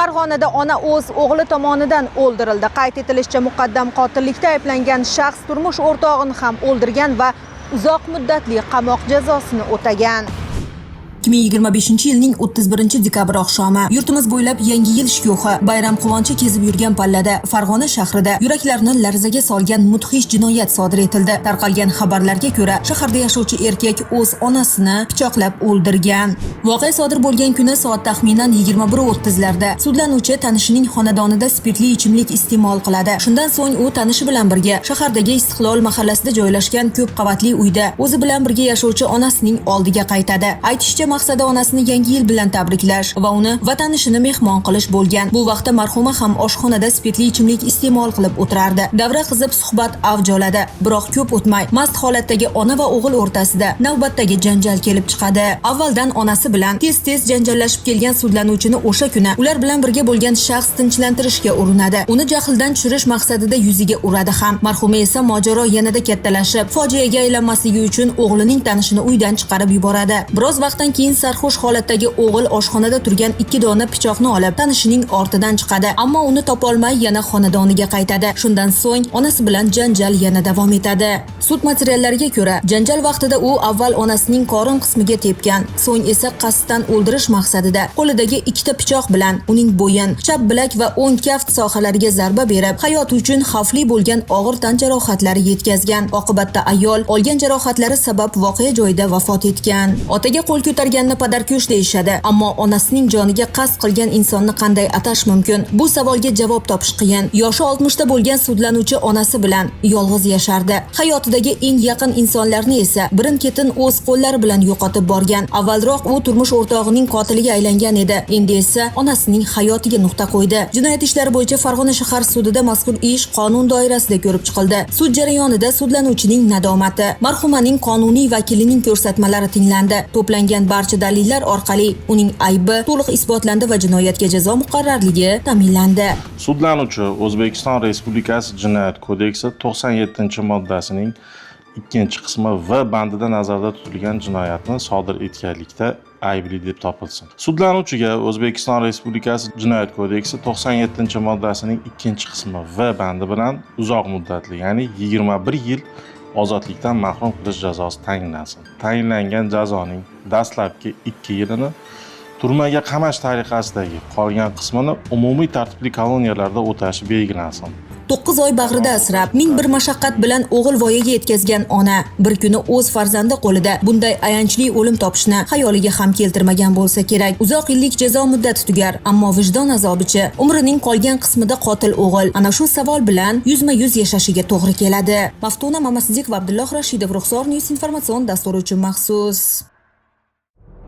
Farg'onada ona o'z o'g'li tomonidan o'ldirildi. Qayd etilishicha, muqaddam qotillikda ayblangan shaxs turmush o'rtog'ini ham o'ldirgan va uzoq muddatli qamoq jazosini o'tagan. 2025-yilning 31-dekabr oqshomi yurtimiz bo'ylab Yangi yil shkuhi bayram quvonchi kezib yurgan pallada Farg'ona shahrida yuraklarni larzaga solgan mudhish jinoyat sodir etildi. Tarqalgan xabarlarga ko'ra, shaharda yashovchi erkak o'z onasini pichoqlab o'ldirgan. Voqea sodir bo'lgan kuni soat taxminan 21:30 larda sudlanuvchi tanishining xonadonida spirtli ichimlik iste'mol qiladi. Shundan so'ng u tanishi bilan birga shahardagi Istiqlol mahallasida joylashgan ko'p qavatli uyda o'zi bilan birga yashovchi onasining oldiga qaytadi. Aytishicha, maqsadi onasini Yangi yil bilan tabriklash va uni va tanishini mehmon qilish bo'lgan. Bu vaqtda marhuma ham oshxonada spirtli ichimlik iste'mol qilib o'tirardi. Davra qizib suhbat avj oladi. Biroq ko'p o'tmay mast holatdagi ona va o'g'il o'rtasida navbatdagi janjal kelib chiqadi. Avvaldan onasi bilan tez-tez janjallashib kelgan sudlanuvchini o'sha kuni ular bilan birga bo'lgan shaxs tinchlantirishga urinadi. Uni jahldan tushirish maqsadida yuziga uradi ham. Marhuma esa mojaro yanada kattalashib, fojiaga aylanmasligi uchun o'g'lining tanishini uydan chiqarib yuboradi. Biroz vaqtdan keyin sarxush holatdagi o'g'il oshxonada turgan 2 dona pichoqni olib tanishining ortidan chiqadi, ammo uni topolmay yana xonadoniga qaytadi. Shundan so'ng onasi bilan janjal yana davom etadi. Sud materiallariga ko'ra, janjal vaqtida u avval onasining qorin qismiga tepgan, so'ng esa qasddan o'ldirish maqsadida qo'lidagi 2 ta pichoq bilan uning bo'yin, chap bilak va o'ng kaft sohalariga zarba berib, hayoti uchun xavfli bo'lgan og'ir tan jarohatlari yetkazgan. Oqibatda ayol olgan jarohatlari sabab voqea joyida vafot etgan. Otaga qo'l ko'targanni padarkush deyishadi, ammo onasining joniga qasd qilgan insonni qanday atash mumkin? Bu savolga javob topish qiyin. Yoshi 60 da bo'lgan sudlanuvchi onasi bilan yolg'iz yashardi. Hayotidagi eng yaqin insonlarni esa birin-ketin o'z qo'llari bilan yo'qotib borgan. Avvalroq u turmush o'rtog'ining qotiliga aylangan edi. Endi esa onasining hayotiga nuqta qo'ydi. Jinoyat ishlari bo'yicha Farg'ona shahar sudida mazkur ish qonun doirasida ko'rib chiqildi. Sud jarayonida sudlanuvchining nadomati, marhumaning qonuniy vakilining ko'rsatmalari tinglandi. To'plangan barcha dalillar orqali uning aybi to'liq isbotlandi va jinoyatga jazo muqarrarligi ta'minlandi. Sudlanuvchi O'zbekiston Respublikasi Jinoyat kodeksi 97-moddasining 2-qismi v bandida nazarda tutilgan jinoyatni sodir etganlikda aybli deb topilsin. Sudlanuvchiga O'zbekiston Respublikasi Jinoyat kodeksi 97-moddasining 2-qismi v bandi bilan uzoq muddatli, ya'ni 21 yil ozodlikdan mahrum qilish jazosi tayinlansin. Tayinlangan jazoning dastlabki 2 yilini turmaga qamash tariqasidagi qolgan qismini umumiy tartibli koloniyalarda o'tashi belgilansin. 9 oy bag'rida asrab, ming bir mashaqqat bilan o'g'il voyaga yetkazgan ona bir kuni o'z farzandi qo'lida bunday ayanchli o'lim topishni xayoliga ham keltirmagan bo'lsa kerak. Uzoq yillik jazo muddati tugar, ammo vijdon azobichi umrining qolgan qismida qotil o'g'il ana shu savol bilan yuzma-yuz yashashiga to'g'ri keladi. Maftuna Mamasidik va Abdulloh Rashidov, Ruxsor News informatsion dasturi uchun maxsus.